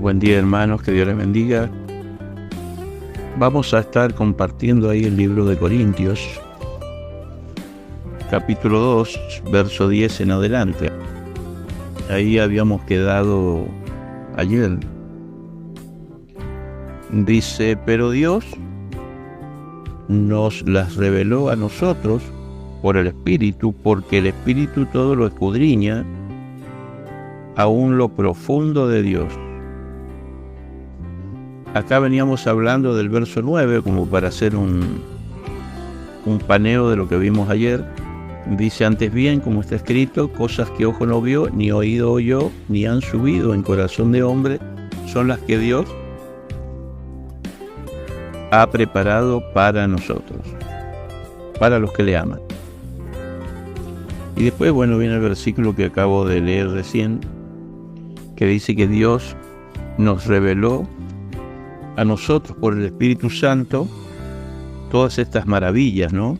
Buen día, hermanos, que Dios les bendiga. Vamos a estar compartiendo ahí el libro de Corintios, capítulo 2, verso 10 en adelante. Ahí habíamos quedado ayer. Dice, pero Dios nos las reveló a nosotros por el Espíritu, porque el Espíritu todo lo escudriña, aún lo profundo de Dios. Acá veníamos hablando del verso 9, como para hacer un paneo de lo que vimos ayer. Dice, antes bien, como está escrito, cosas que ojo no vio, ni oído oyó, ni han subido en corazón de hombre, son las que Dios ha preparado para nosotros, para los que le aman. Y después, bueno, viene el versículo que acabo de leer recién, que dice que Dios nos reveló a nosotros por el Espíritu Santo todas estas maravillas, ¿no?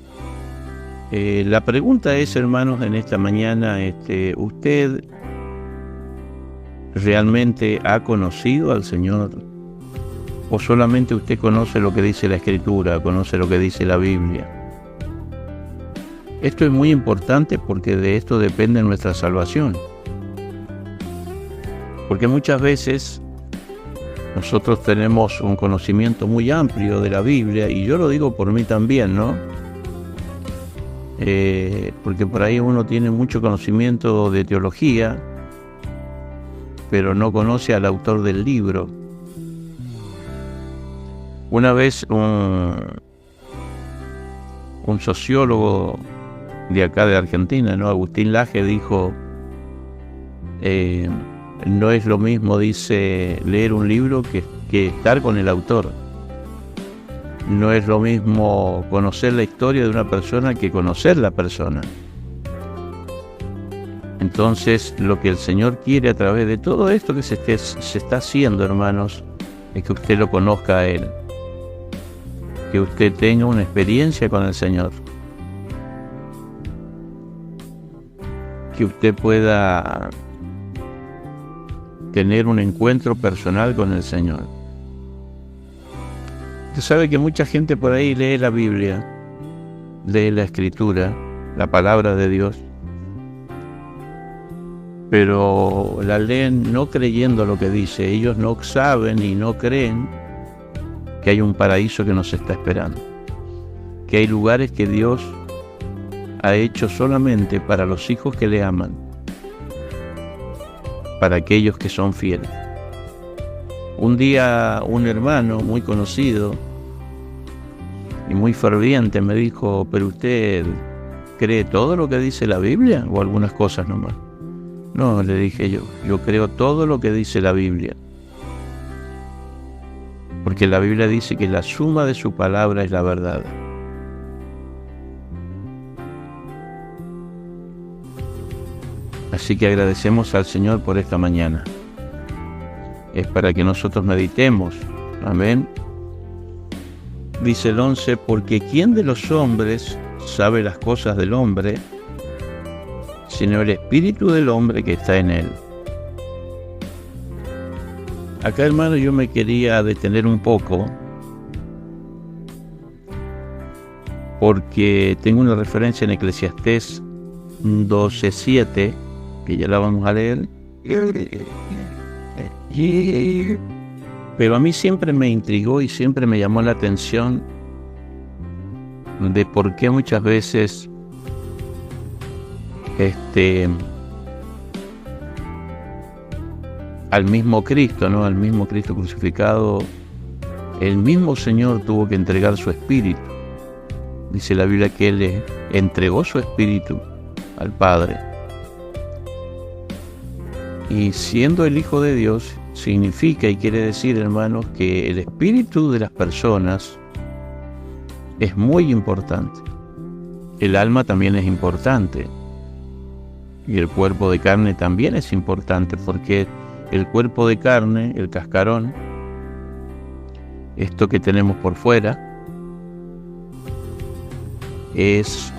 La pregunta es, hermanos, en esta mañana, ¿usted realmente ha conocido al Señor? ¿O solamente usted conoce lo que dice la Escritura, conoce lo que dice la Biblia? Esto es muy importante porque de esto depende nuestra salvación. Porque muchas veces nosotros tenemos un conocimiento muy amplio de la Biblia, y yo lo digo por mí también, ¿no? Porque por ahí uno tiene mucho conocimiento de teología, pero no conoce al autor del libro. Una vez un sociólogo de acá de Argentina, ¿no? Agustín Laje, dijo, no es lo mismo, dice, leer un libro que estar con el autor. No es lo mismo conocer la historia de una persona que conocer la persona. Entonces, lo que el Señor quiere a través de todo esto que se está haciendo, hermanos, es que usted lo conozca a Él. Que usted tenga una experiencia con el Señor. Que usted pueda tener un encuentro personal con el Señor. Usted sabe que mucha gente por ahí lee la Biblia, lee la Escritura, la palabra de Dios, pero la leen no creyendo lo que dice. Ellos no saben y no creen que hay un paraíso que nos está esperando, que hay lugares que Dios ha hecho solamente para los hijos que le aman, para aquellos que son fieles. Un día un hermano muy conocido y muy ferviente me dijo, ¿pero usted cree todo lo que dice la Biblia o algunas cosas nomás? No, le dije yo creo todo lo que dice la Biblia. Porque la Biblia dice que la suma de su palabra es la verdad. Así que agradecemos al Señor por esta mañana. Es para que nosotros meditemos. Amén. Dice el 11, porque ¿quién de los hombres sabe las cosas del hombre, sino el espíritu del hombre que está en él? Acá, hermano, yo me quería detener un poco, porque tengo una referencia en Eclesiastés 12:7, que ya la vamos a leer. Pero a mí siempre me intrigó y siempre me llamó la atención de por qué muchas veces al mismo Cristo, ¿no? Al mismo Cristo crucificado, el mismo Señor tuvo que entregar su espíritu. Dice la Biblia que Él le entregó su espíritu al Padre. Y siendo el Hijo de Dios, significa y quiere decir, hermanos, que el espíritu de las personas es muy importante. El alma también es importante. Y el cuerpo de carne también es importante, porque el cuerpo de carne, el cascarón, esto que tenemos por fuera, es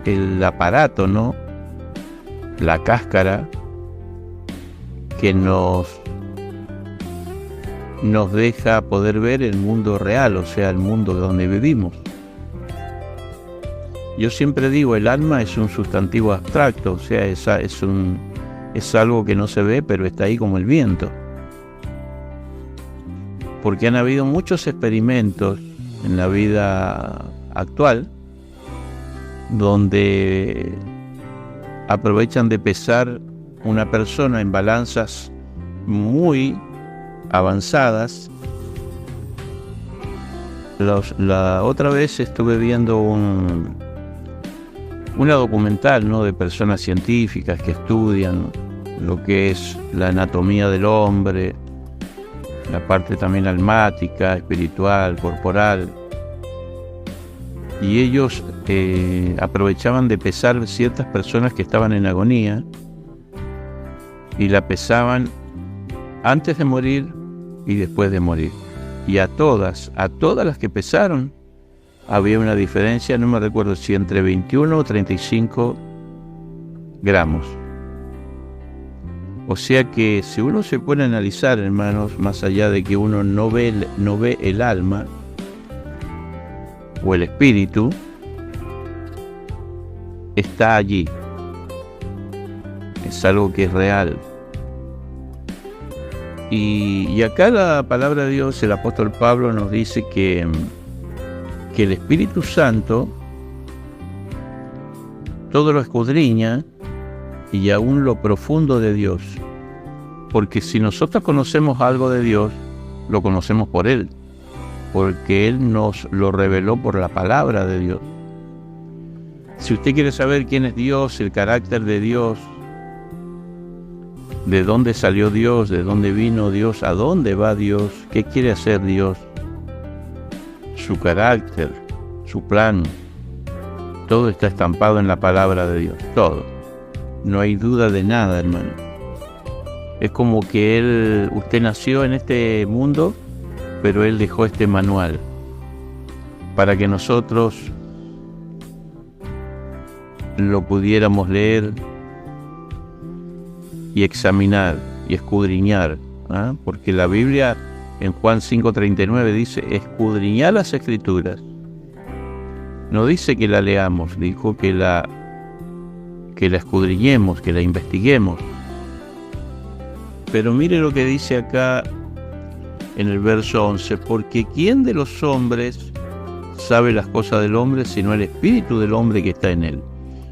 el aparato, ¿no? La cáscara que nos deja poder ver el mundo real, o sea, el mundo donde vivimos. Yo siempre digo, el alma es un sustantivo abstracto, o sea, es algo que no se ve, pero está ahí como el viento. Porque han habido muchos experimentos en la vida actual donde aprovechan de pesar una persona en balanzas muy avanzadas. La otra vez estuve viendo una documental, ¿no?, de personas científicas que estudian lo que es la anatomía del hombre, la parte también almática, espiritual, corporal. Y ellos aprovechaban de pesar ciertas personas que estaban en agonía y la pesaban antes de morir y después de morir. Y a todas las que pesaron, había una diferencia, no me recuerdo si entre 21 o 35 gramos. O sea que si uno se pone a analizar, hermanos, más allá de que uno no ve el alma o el espíritu, está allí. Es algo que es real. Y acá la palabra de Dios, el apóstol Pablo nos dice que el Espíritu Santo todo lo escudriña y aún lo profundo de Dios. Porque si nosotros conocemos algo de Dios, lo conocemos por Él, porque Él nos lo reveló por la palabra de Dios. Si usted quiere saber quién es Dios, el carácter de Dios, de dónde salió Dios, de dónde vino Dios, a dónde va Dios, qué quiere hacer Dios, su carácter, su plan, todo está estampado en la palabra de Dios, todo. No hay duda de nada, hermano. Es como que usted nació en este mundo, pero Él dejó este manual para que nosotros lo pudiéramos leer y examinar y escudriñar, ¿ah? Porque la Biblia en Juan 5:39 dice: escudriñar las Escrituras. No dice que la leamos, dijo que la escudriñemos, que la investiguemos. Pero mire lo que dice acá en el verso 11: porque ¿quién de los hombres sabe las cosas del hombre sino el espíritu del hombre que está en él?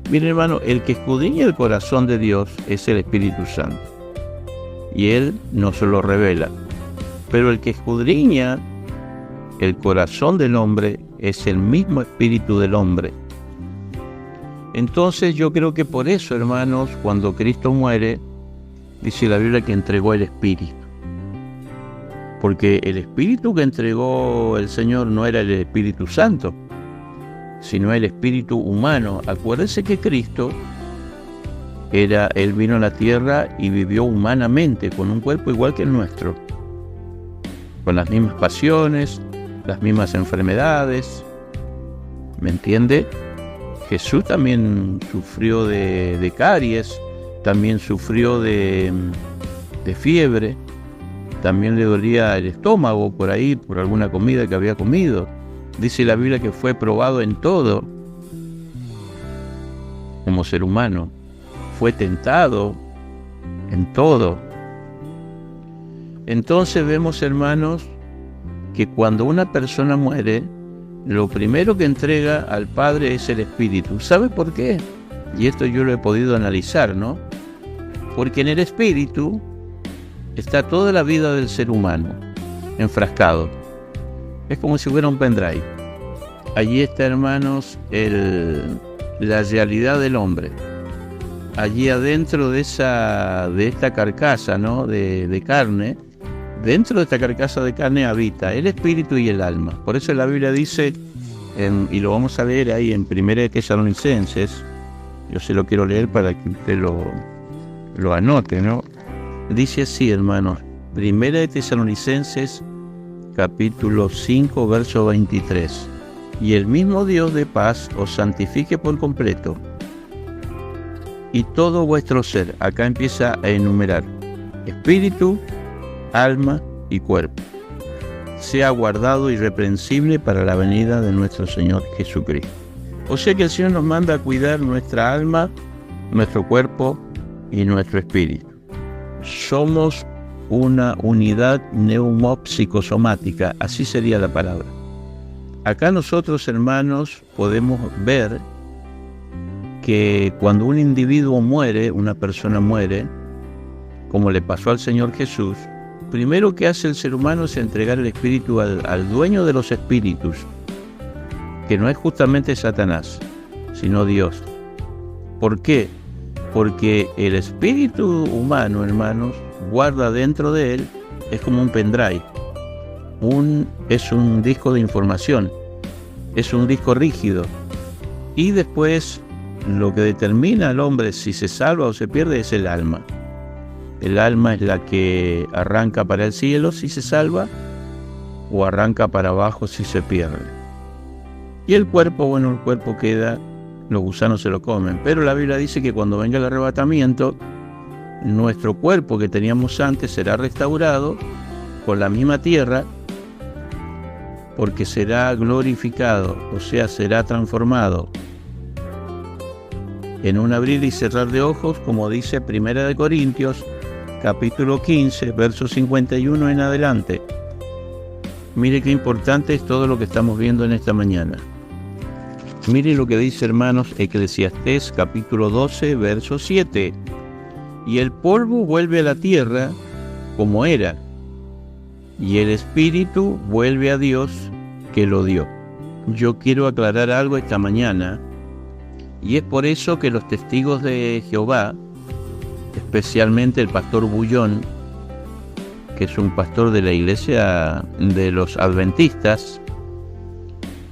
Mire, hermano, el que escudriña el corazón de Dios es el Espíritu Santo, y Él nos lo revela. Pero el que escudriña el corazón del hombre es el mismo espíritu del hombre. Entonces yo creo que por eso, hermanos, cuando Cristo muere, dice la Biblia que entregó el Espíritu. Porque el Espíritu que entregó el Señor no era el Espíritu Santo, sino el espíritu humano. Acuérdense que Cristo Él vino a la tierra y vivió humanamente, con un cuerpo igual que el nuestro, con las mismas pasiones, las mismas enfermedades. ¿Me entiende? Jesús también sufrió de caries, también sufrió de fiebre, también le dolía el estómago por ahí, por alguna comida que había comido. Dice la Biblia que fue probado en todo como ser humano, fue tentado en todo. Entonces vemos, hermanos, que cuando una persona muere, lo primero que entrega al Padre es el Espíritu. ¿Sabe por qué? Y esto yo lo he podido analizar, ¿no? Porque en el Espíritu está toda la vida del ser humano enfrascado. Es como si fuera un pendrive. Allí está, hermanos, la realidad del hombre. Allí adentro de esta carcasa, ¿no?, de carne, dentro de esta carcasa de carne habita el espíritu y el alma. Por eso la Biblia dice, y lo vamos a leer ahí en 1 Tesalonicenses, yo se lo quiero leer para que usted lo anote, ¿no? Dice así, hermanos, 1 Tesalonicenses capítulo 5, verso 23. Y el mismo Dios de paz os santifique por completo, y todo vuestro ser, acá empieza a enumerar, espíritu, alma y cuerpo, sea guardado irreprensible para la venida de nuestro Señor Jesucristo. O sea que el Señor nos manda a cuidar nuestra alma, nuestro cuerpo y nuestro espíritu. Somos una unidad neumopsicosomática, así sería la palabra. Acá nosotros, hermanos, podemos ver que cuando un individuo muere, una persona muere, como le pasó al Señor Jesús, primero que hace el ser humano es entregar el espíritu al dueño de los espíritus, que no es justamente Satanás, sino Dios. ¿Por qué? Porque el espíritu humano, hermanos, guarda dentro de él, es como un pendrive, es un disco de información, es un disco rígido, y después lo que determina al hombre si se salva o se pierde es el alma. El alma es la que arranca para el cielo si se salva, o arranca para abajo si se pierde. Y el cuerpo, bueno, el cuerpo queda, los gusanos se lo comen, pero la Biblia dice que cuando venga el arrebatamiento, nuestro cuerpo que teníamos antes será restaurado con la misma tierra, porque será glorificado, o sea, será transformado en un abrir y cerrar de ojos, como dice 1 Corintios, capítulo 15, verso 51 en adelante. Mire qué importante es todo lo que estamos viendo en esta mañana. Mire lo que dice, hermanos, Eclesiastés, capítulo 12, verso 7. Y el polvo vuelve a la tierra como era, y el espíritu vuelve a Dios que lo dio. Yo quiero aclarar algo esta mañana, y es por eso que los testigos de Jehová, especialmente el pastor Bullón, que es un pastor de la iglesia de los adventistas,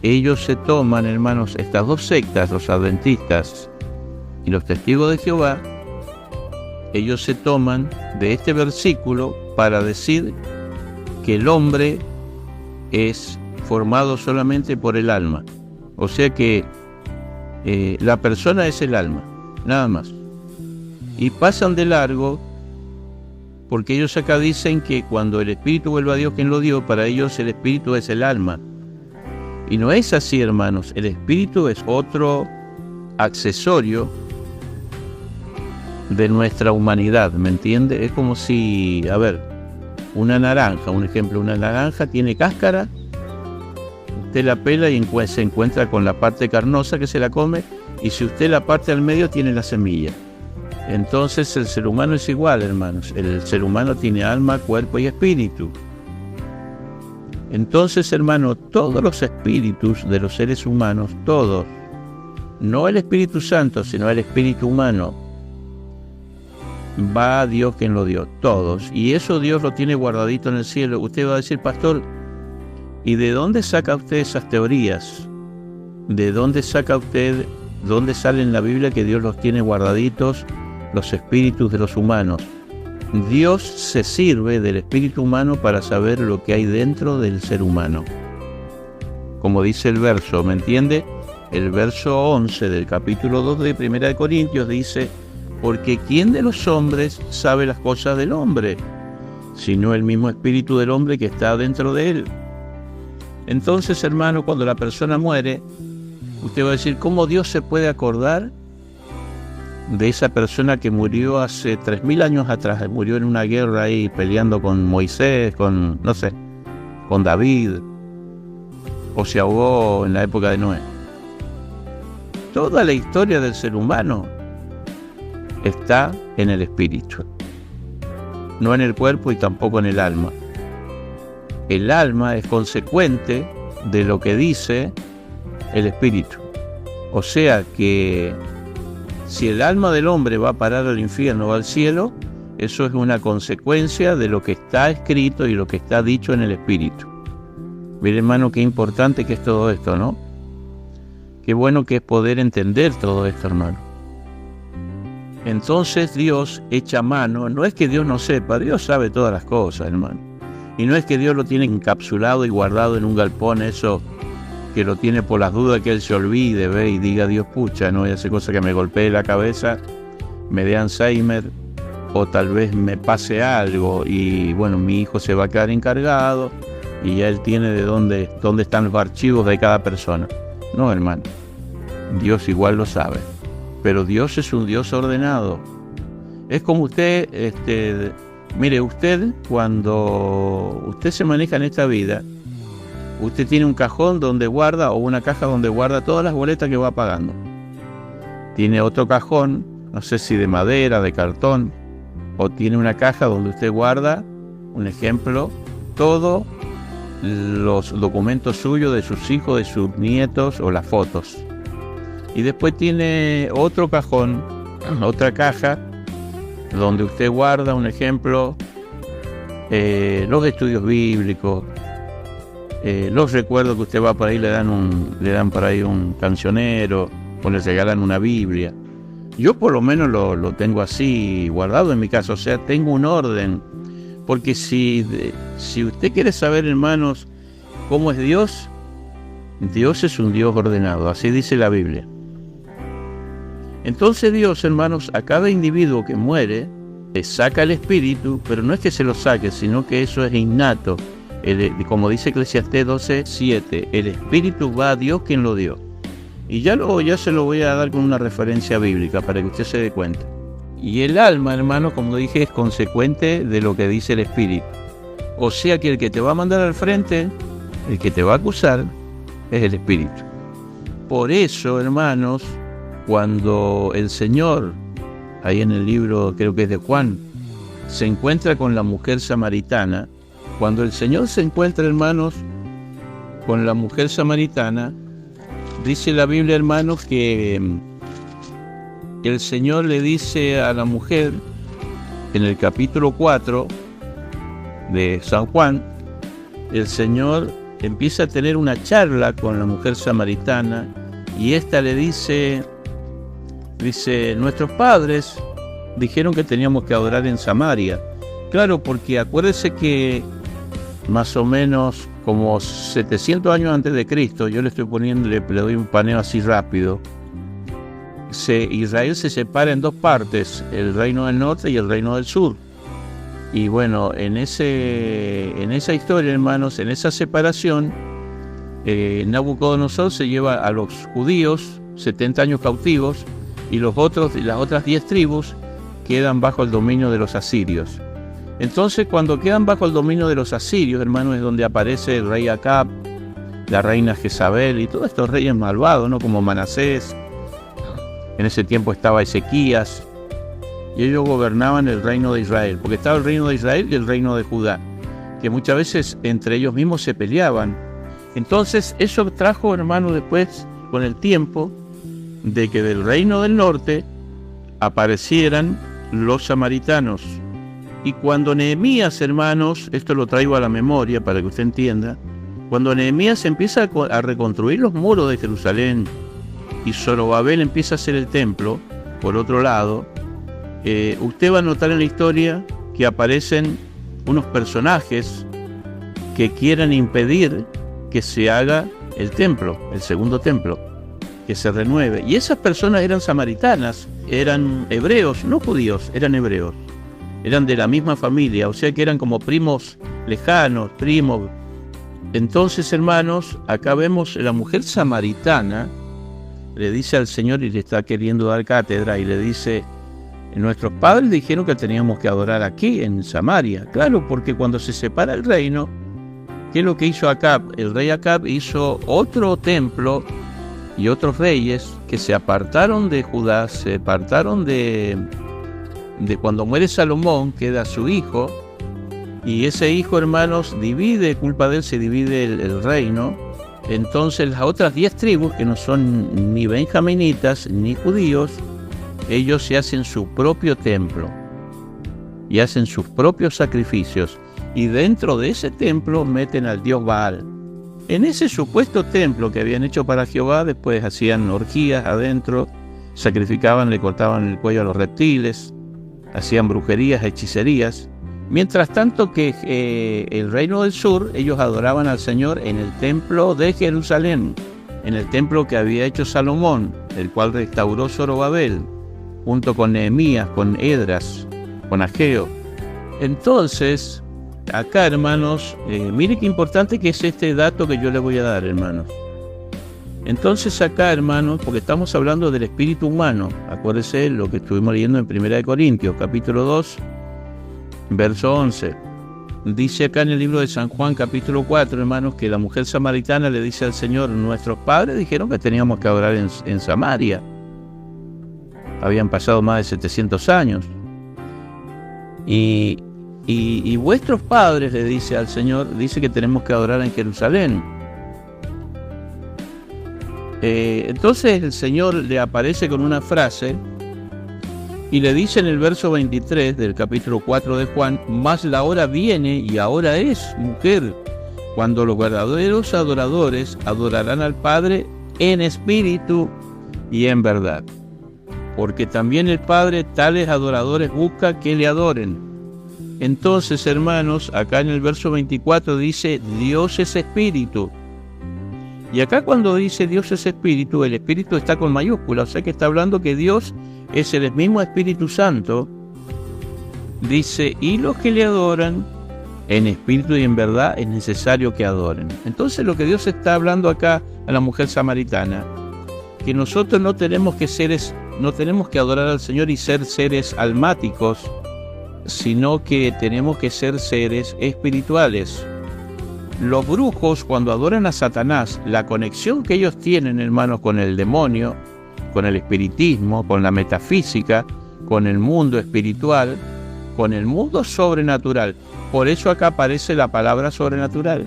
ellos se toman, hermanos, estas dos sectas, los adventistas y los testigos de Jehová, ellos se toman de este versículo para decir que el hombre es formado solamente por el alma. O sea que la persona es el alma, nada más. Y pasan de largo, porque ellos acá dicen que cuando el espíritu vuelve a Dios quien lo dio, para ellos el espíritu es el alma. Y no es así, hermanos. El espíritu es otro accesorio de nuestra humanidad, ¿me entiende? Es como si, a ver, una naranja, un ejemplo, una naranja tiene cáscara, usted la pela y se encuentra con la parte carnosa que se la come, y si usted la parte al medio tiene la semilla. Entonces el ser humano es igual, hermanos. El ser humano tiene alma, cuerpo y espíritu. Entonces, hermano, todos los espíritus de los seres humanos, todos, no el Espíritu Santo, sino el espíritu humano, va a Dios quien lo dio, todos. Y eso Dios lo tiene guardadito en el cielo. Usted va a decir, pastor, ¿y de dónde saca usted esas teorías? ¿De dónde saca usted, dónde sale en la Biblia que Dios los tiene guardaditos, los espíritus de los humanos? Dios se sirve del espíritu humano para saber lo que hay dentro del ser humano. Como dice el verso, ¿me entiende? El verso 11 del capítulo 2 de 1 Corintios dice, porque ¿quién de los hombres sabe las cosas del hombre? Sino el mismo espíritu del hombre que está dentro de él. Entonces, hermano, cuando la persona muere, usted va a decir, ¿cómo Dios se puede acordar de esa persona que murió hace 3000 años atrás? Murió en una guerra ahí peleando con Moisés, con, no sé, con David, o se ahogó en la época de Noé. Toda la historia del ser humano está en el espíritu, no en el cuerpo y tampoco en el alma. El alma es consecuente de lo que dice el espíritu. O sea que si el alma del hombre va a parar al infierno o al cielo, eso es una consecuencia de lo que está escrito y lo que está dicho en el espíritu. Mire, hermano, qué importante que es todo esto, ¿no? Qué bueno que es poder entender todo esto, hermano. Entonces Dios echa mano, no es que Dios no sepa, Dios sabe todas las cosas, hermano. Y no es que Dios lo tiene encapsulado y guardado en un galpón, eso que lo tiene por las dudas que Él se olvide, ve, y diga, Dios, pucha, no voy a hacer cosa que me golpee la cabeza, me dé Alzheimer, o tal vez me pase algo y bueno, mi hijo se va a quedar encargado y ya él tiene de dónde están los archivos de cada persona. No, hermano, Dios igual lo sabe, pero Dios es un Dios ordenado. Es como usted, mire, usted cuando usted se maneja en esta vida, usted tiene un cajón donde guarda, o una caja donde guarda todas las boletas que va pagando. Tiene otro cajón, no sé si de madera, de cartón, o tiene una caja donde usted guarda, un ejemplo, todos los documentos suyos, de sus hijos, de sus nietos, o las fotos. Y después tiene otro cajón, otra caja, donde usted guarda, un ejemplo, los estudios bíblicos, los recuerdos que usted va por ahí, le dan por ahí un cancionero, o le regalan una Biblia. Yo por lo menos lo tengo así guardado en mi casa, o sea, tengo un orden. Porque si usted quiere saber, hermanos, cómo es Dios, Dios es un Dios ordenado, así dice la Biblia. Entonces Dios, hermanos, a cada individuo que muere, le saca el espíritu, pero no es que se lo saque, sino que eso es innato. Como dice Eclesiastés 12:7, el espíritu va a Dios quien lo dio. Y ya se lo voy a dar con una referencia bíblica para que usted se dé cuenta. Y el alma, hermano, como dije, es consecuente de lo que dice el espíritu. O sea que el que te va a mandar al frente, el que te va a acusar, es el espíritu. Por eso, hermanos, cuando el Señor, ahí en el libro, creo que es de Juan, se encuentra con la mujer samaritana, cuando el Señor se encuentra, hermanos, con la mujer samaritana, dice la Biblia, hermanos, que el Señor le dice a la mujer, en el capítulo 4 de San Juan, el Señor empieza a tener una charla con la mujer samaritana, y ésta le dice, nuestros padres dijeron que teníamos que adorar en Samaria. Claro, porque acuérdese que más o menos como 700 años antes de Cristo, yo le doy un paneo así rápido, Israel se separa en dos partes, el reino del norte y el reino del sur. Y bueno, en esa historia, hermanos, en esa separación, Nabucodonosor se lleva a los judíos 70 años cautivos, y las otras 10 tribus quedan bajo el dominio de los asirios. Entonces, cuando quedan bajo el dominio de los asirios, hermanos, es donde aparece el rey Acab, la reina Jezabel y todos estos reyes malvados, ¿no? Como Manasés. En ese tiempo estaba Ezequías, y ellos gobernaban el reino de Israel, porque estaba el reino de Israel y el reino de Judá, que muchas veces entre ellos mismos se peleaban. Entonces, eso trajo, hermanos, después, con el tiempo, de que del reino del norte aparecieran los samaritanos. Y cuando Nehemías, hermanos, esto lo traigo a la memoria para que usted entienda, cuando Nehemías empieza a reconstruir los muros de Jerusalén y Zorobabel empieza a hacer el templo, por otro lado, usted va a notar en la historia que aparecen unos personajes que quieran impedir que se haga el templo, el segundo templo, que se renueve. Y esas personas eran samaritanas, eran hebreos, no judíos, eran hebreos. Eran de la misma familia, o sea que eran como primos lejanos, primos. Entonces, hermanos, acá vemos la mujer samaritana, le dice al Señor y le está queriendo dar cátedra, y le dice, nuestros padres dijeron que teníamos que adorar aquí, en Samaria. Claro, porque cuando se separa el reino, ¿qué es lo que hizo Acab? El rey Acab hizo otro templo y otros reyes que se apartaron de Judá, se apartaron de cuando muere Salomón, queda su hijo, y ese hijo, hermanos, culpa de él se divide el reino. Entonces las otras 10 tribus, que no son ni benjaminitas ni judíos, ellos se hacen su propio templo y hacen sus propios sacrificios, y dentro de ese templo meten al dios Baal. En ese supuesto templo que habían hecho para Jehová, después hacían orgías adentro, sacrificaban, le cortaban el cuello a los reptiles, hacían brujerías, hechicerías. Mientras tanto que el reino del sur, ellos adoraban al Señor en el templo de Jerusalén, en el templo que había hecho Salomón, el cual restauró Zorobabel, junto con Nehemías, con Esdras, con Ageo. Entonces, acá, hermanos, mire qué importante que es este dato que yo le voy a dar, hermanos. Entonces acá, hermanos, porque estamos hablando del espíritu humano, acuérdense lo que estuvimos leyendo en 1 Corintios, capítulo 2, verso 11. Dice acá en el libro de San Juan, capítulo 4, hermanos, que la mujer samaritana le dice al Señor: nuestros padres dijeron que teníamos que adorar en Samaria. Habían pasado más de 700 años. Y vuestros padres, le dice al Señor, dice que tenemos que adorar en Jerusalén. Entonces el Señor le aparece con una frase y le dice en el verso 23 del capítulo 4 de Juan: mas la hora viene y ahora es, mujer, cuando los verdaderos adoradores adorarán al Padre en espíritu y en verdad. Porque también el Padre tales adoradores busca que le adoren. Entonces, hermanos, acá en el verso 24 dice: Dios es espíritu. Y acá cuando dice Dios es espíritu, el espíritu está con mayúscula, o sea que está hablando que Dios es el mismo Espíritu Santo. Dice: y los que le adoran en espíritu y en verdad es necesario que adoren. Entonces lo que Dios está hablando acá a la mujer samaritana, que nosotros no tenemos que adorar al Señor y ser seres almáticos, sino que tenemos que ser seres espirituales. Los brujos, cuando adoran a Satanás, la conexión que ellos tienen, hermanos, con el demonio, con el espiritismo, con la metafísica, con el mundo espiritual, con el mundo sobrenatural. Por eso acá aparece la palabra sobrenatural.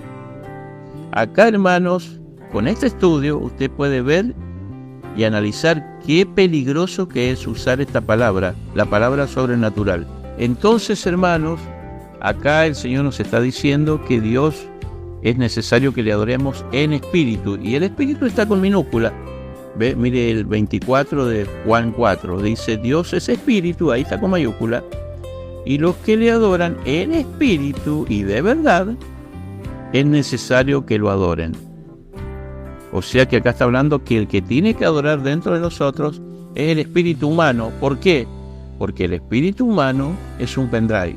Acá, hermanos, con este estudio usted puede ver y analizar qué peligroso que es usar esta palabra, la palabra sobrenatural. Entonces, hermanos, acá el Señor nos está diciendo que Dios es necesario que le adoremos en espíritu, y el espíritu está con minúscula. ¿Ve? Mire el 24 de Juan 4, dice: Dios es espíritu, ahí está con mayúscula, y los que le adoran en espíritu y de verdad, es necesario que lo adoren. O sea que acá está hablando que el que tiene que adorar dentro de nosotros es el espíritu humano. ¿Por qué? Porque el espíritu humano es un pendrive.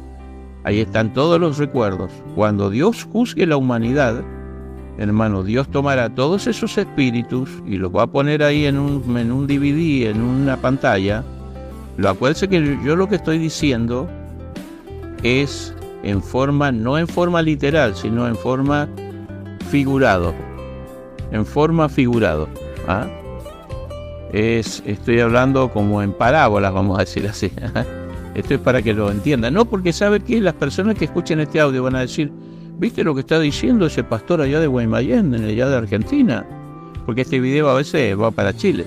Ahí están todos los recuerdos. Cuando Dios juzgue la humanidad, hermano, Dios tomará todos esos espíritus y los va a poner ahí en un DVD, en una pantalla. Acuérdense que yo lo que estoy diciendo es en forma, no en forma literal, sino en forma figurado. En forma figurado. ¿Ah? Estoy hablando como en parábolas, vamos a decir así. Esto es para que lo entiendan, ¿no? Porque sabe que las personas que escuchen este audio van a decir: ¿viste lo que está diciendo ese pastor allá de Guaymallén, allá de Argentina? Porque este video a veces va para Chile.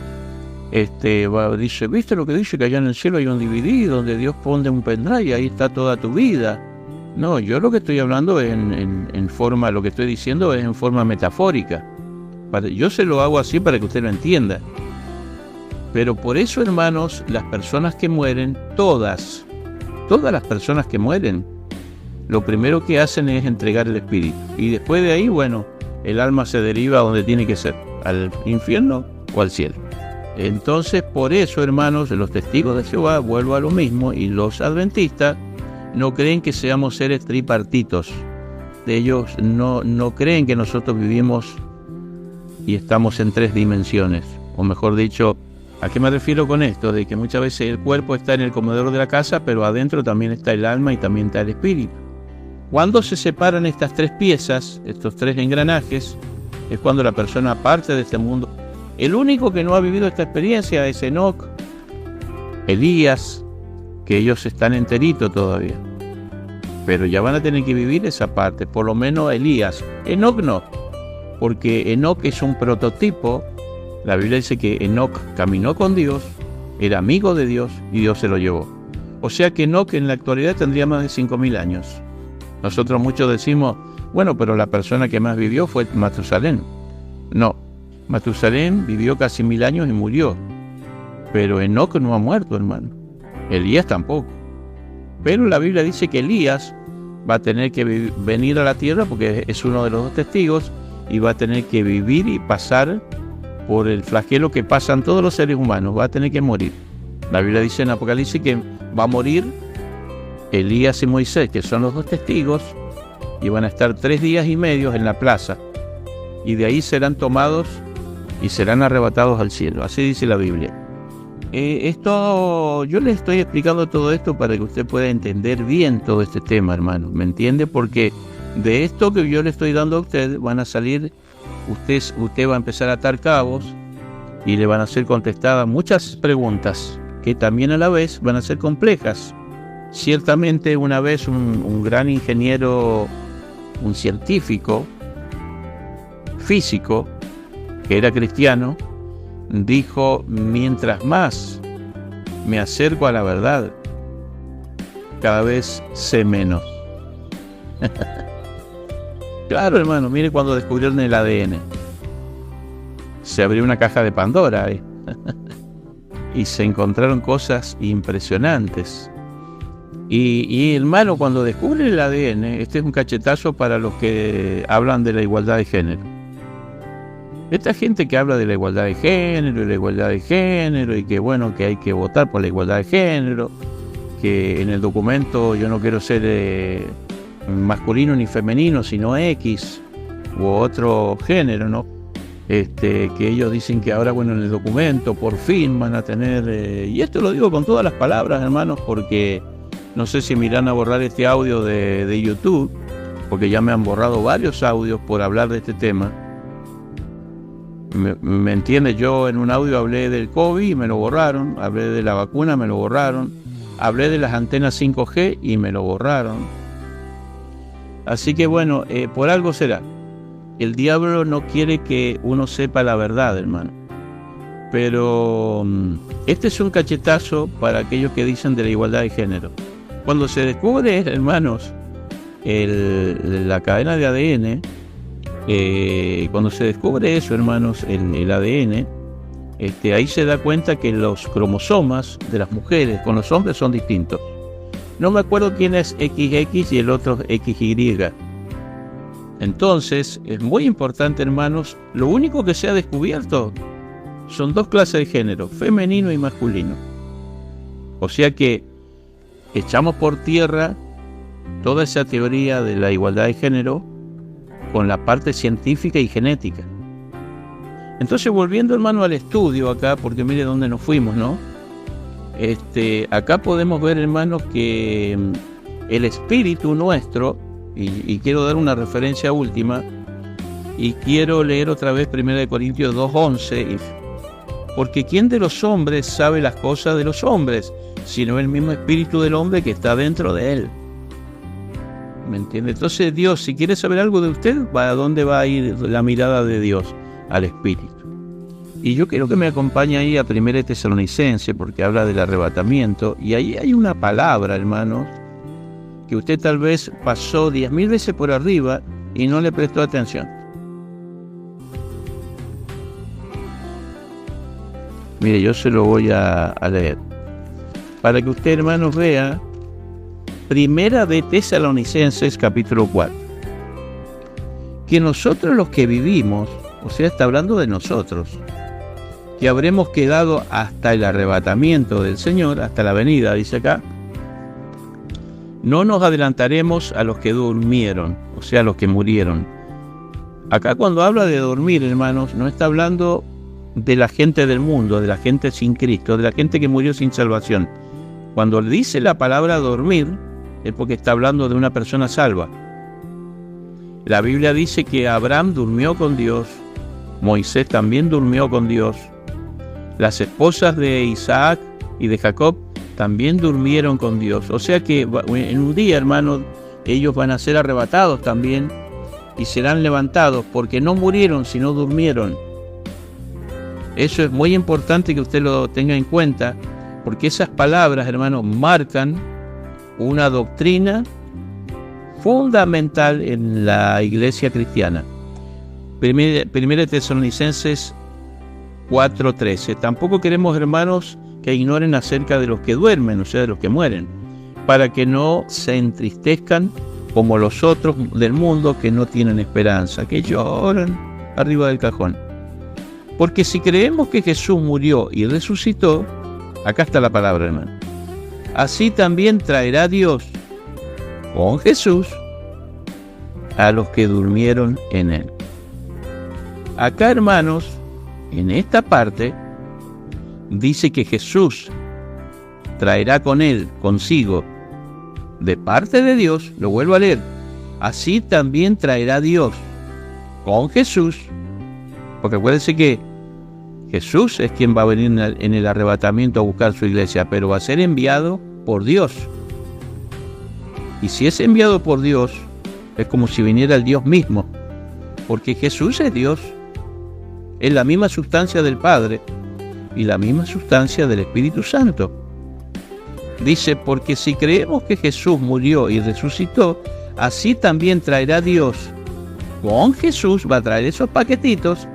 Dice: ¿viste lo que dice? Que allá en el cielo hay un DVD donde Dios pone un pendrive y ahí está toda tu vida. No, yo lo que estoy hablando en forma, lo que estoy diciendo es en forma metafórica. Yo se lo hago así para que usted lo entienda. Pero por eso, hermanos, las personas que mueren, todas las personas que mueren, lo primero que hacen es entregar el espíritu. Y después de ahí, bueno, el alma se deriva a donde tiene que ser, al infierno o al cielo. Entonces, por eso, hermanos, los testigos de Jehová, vuelvo a lo mismo, y los adventistas no creen que seamos seres tripartitos. Ellos no creen que nosotros vivimos y estamos en 3 dimensiones. O mejor dicho, ¿a qué me refiero con esto? De que muchas veces el cuerpo está en el comedor de la casa, pero adentro también está el alma y también está el espíritu. Cuando se separan estas 3 piezas, estos 3 engranajes, es cuando la persona parte de este mundo. El único que no ha vivido esta experiencia es Enoc, Elías, que ellos están enteritos todavía. Pero ya van a tener que vivir esa parte, por lo menos Elías. Enoc no, porque Enoc es un prototipo. La Biblia dice que Enoc caminó con Dios, era amigo de Dios y Dios se lo llevó. O sea que Enoc en la actualidad tendría más de 5.000 años. Nosotros muchos decimos: bueno, pero la persona que más vivió fue Matusalén. No, Matusalén vivió casi 1.000 años y murió. Pero Enoc no ha muerto, hermano. Elías tampoco. Pero la Biblia dice que Elías va a tener que venir a la tierra, porque es uno de los 2 testigos, y va a tener que vivir y pasar por el flagelo que pasan todos los seres humanos. Va a tener que morir. La Biblia dice en Apocalipsis que va a morir Elías y Moisés, que son los dos testigos, y van a estar 3 días y medio en la plaza, y de ahí serán tomados y serán arrebatados al cielo. Así dice la Biblia. Yo le estoy explicando todo esto para que usted pueda entender bien todo este tema, hermano. ¿Me entiende? Porque de esto que yo le estoy dando a usted van a salir, usted va a empezar a atar cabos y le van a ser contestadas muchas preguntas que también a la vez van a ser complejas. Ciertamente una vez un gran ingeniero, un científico físico que era cristiano, dijo: mientras más me acerco a la verdad, cada vez sé menos. Claro, hermano, mire cuando descubrieron el ADN. Se abrió una caja de Pandora y se encontraron cosas impresionantes. Y hermano, cuando descubren el ADN, este es un cachetazo para los que hablan de la igualdad de género. Esta gente que habla de la igualdad de género, y que bueno, que hay que votar por la igualdad de género, que en el documento yo no quiero ser masculino ni femenino, sino X u otro género, ¿no? Que ellos dicen que ahora, bueno, en el documento por fin van a tener, y esto lo digo con todas las palabras, hermanos, porque no sé si me irán a borrar este audio de YouTube, porque ya me han borrado varios audios por hablar de este tema. ¿Me entiende? Yo en un audio hablé del COVID y me lo borraron, hablé de la vacuna, me lo borraron, hablé de las antenas 5G y me lo borraron. Así que bueno, por algo será. El diablo no quiere que uno sepa la verdad, hermano. Pero este es un cachetazo para aquellos que dicen de la igualdad de género. Cuando se descubre, hermanos, la cadena de ADN, cuando se descubre eso, hermanos, el ADN, ahí se da cuenta que los cromosomas de las mujeres con los hombres son distintos. No me acuerdo quién es XX y el otro XY. Entonces, es muy importante, hermanos, lo único que se ha descubierto son 2 clases de género, femenino y masculino. O sea que echamos por tierra toda esa teoría de la igualdad de género con la parte científica y genética. Entonces, volviendo, hermano, al estudio acá, porque mire dónde nos fuimos, ¿no? Acá podemos ver, hermanos, que el espíritu nuestro, y quiero dar una referencia última, y quiero leer otra vez 1 Corintios 2:11, porque ¿quién de los hombres sabe las cosas de los hombres, sino el mismo espíritu del hombre que está dentro de él? ¿Me entiende? Entonces Dios, si quiere saber algo de usted, ¿a dónde va a ir la mirada de Dios? Al espíritu. Y yo quiero que me acompañe ahí a 1 Tesalonicenses, porque habla del arrebatamiento, y ahí hay una palabra, hermanos, que usted tal vez pasó 10.000 veces por arriba y no le prestó atención. Mire, yo se lo voy a leer, para que usted, hermanos, vea 1 Tesalonicenses capítulo 4. Que nosotros los que vivimos, o sea, está hablando de nosotros, que habremos quedado hasta el arrebatamiento del Señor, hasta la venida, dice acá, no nos adelantaremos a los que durmieron, o sea, a los que murieron. Acá cuando habla de dormir, hermanos, no está hablando de la gente del mundo, de la gente sin Cristo, de la gente que murió sin salvación. Cuando dice la palabra dormir, es porque está hablando de una persona salva. La Biblia dice que Abraham durmió con Dios, Moisés también durmió con Dios, las esposas de Isaac y de Jacob también durmieron con Dios. O sea que en un día, hermanos, ellos van a ser arrebatados también y serán levantados, porque no murieron, sino durmieron. Eso es muy importante que usted lo tenga en cuenta, porque esas palabras, hermanos, marcan una doctrina fundamental en la iglesia cristiana. 1 Tesalonicenses 4:13. Tampoco queremos, hermanos, que ignoren acerca de los que duermen, o sea, de los que mueren, para que no se entristezcan como los otros del mundo que no tienen esperanza, que lloran arriba del cajón. Porque si creemos que Jesús murió y resucitó, acá está la palabra, hermano, así también traerá Dios con Jesús a los que durmieron en él. Acá, hermanos, en esta parte, dice que Jesús traerá con él, consigo, de parte de Dios, lo vuelvo a leer, así también traerá Dios con Jesús, porque acuérdense que Jesús es quien va a venir en el arrebatamiento a buscar su iglesia, pero va a ser enviado por Dios. Y si es enviado por Dios, es como si viniera el Dios mismo, porque Jesús es Dios, es la misma sustancia del Padre y la misma sustancia del Espíritu Santo. Dice, porque si creemos que Jesús murió y resucitó, así también traerá Dios con Jesús, va a traer esos paquetitos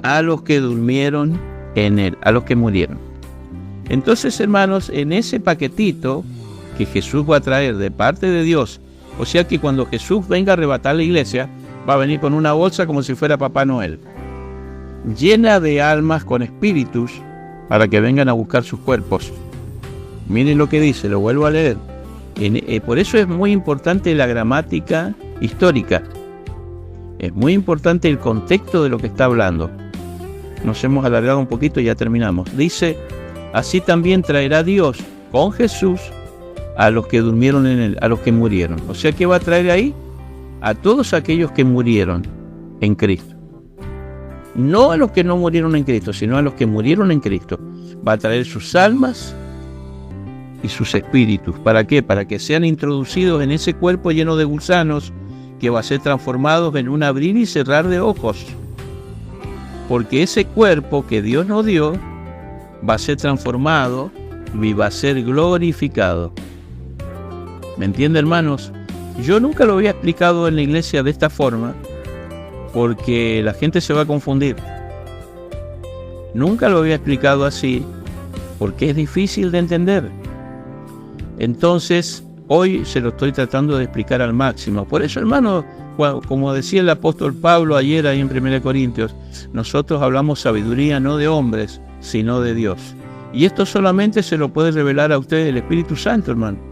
a los que durmieron en él, a los que murieron. Entonces, hermanos, en ese paquetito que Jesús va a traer de parte de Dios, o sea que cuando Jesús venga a arrebatar la iglesia, va a venir con una bolsa como si fuera Papá Noel, llena de almas con espíritus para que vengan a buscar sus cuerpos. Miren lo que dice, lo vuelvo a leer. Por eso es muy importante la gramática histórica. Es muy importante el contexto de lo que está hablando. Nos hemos alargado un poquito y ya terminamos. Dice, así también traerá Dios con Jesús a los que durmieron en él, a los que murieron. O sea, ¿qué va a traer ahí? A todos aquellos que murieron en Cristo. No a los que no murieron en Cristo, sino a los que murieron en Cristo. Va a traer sus almas y sus espíritus. ¿Para qué? Para que sean introducidos en ese cuerpo lleno de gusanos que va a ser transformado en un abrir y cerrar de ojos. Porque ese cuerpo que Dios nos dio va a ser transformado y va a ser glorificado. ¿Me entiende, hermanos? Yo nunca lo había explicado en la iglesia de esta forma, porque la gente se va a confundir. Nunca lo había explicado así, porque es difícil de entender. Entonces, hoy se lo estoy tratando de explicar al máximo. Por eso, hermano, como decía el apóstol Pablo ayer ahí en 1 Corintios, nosotros hablamos sabiduría no de hombres, sino de Dios. Y esto solamente se lo puede revelar a ustedes el Espíritu Santo, hermano.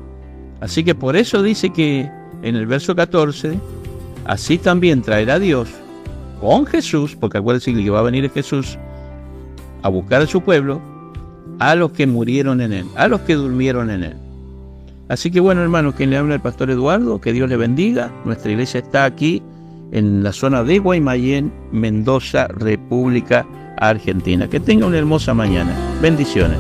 Así que por eso dice que en el verso 14, así también traerá Dios con Jesús, porque acuérdense que va a venir Jesús a buscar a su pueblo, a los que murieron en él, a los que durmieron en él. Así que bueno, hermanos, quien le habla el pastor Eduardo, que Dios le bendiga. Nuestra iglesia está aquí en la zona de Guaymallén, Mendoza, República Argentina. Que tenga una hermosa mañana. Bendiciones.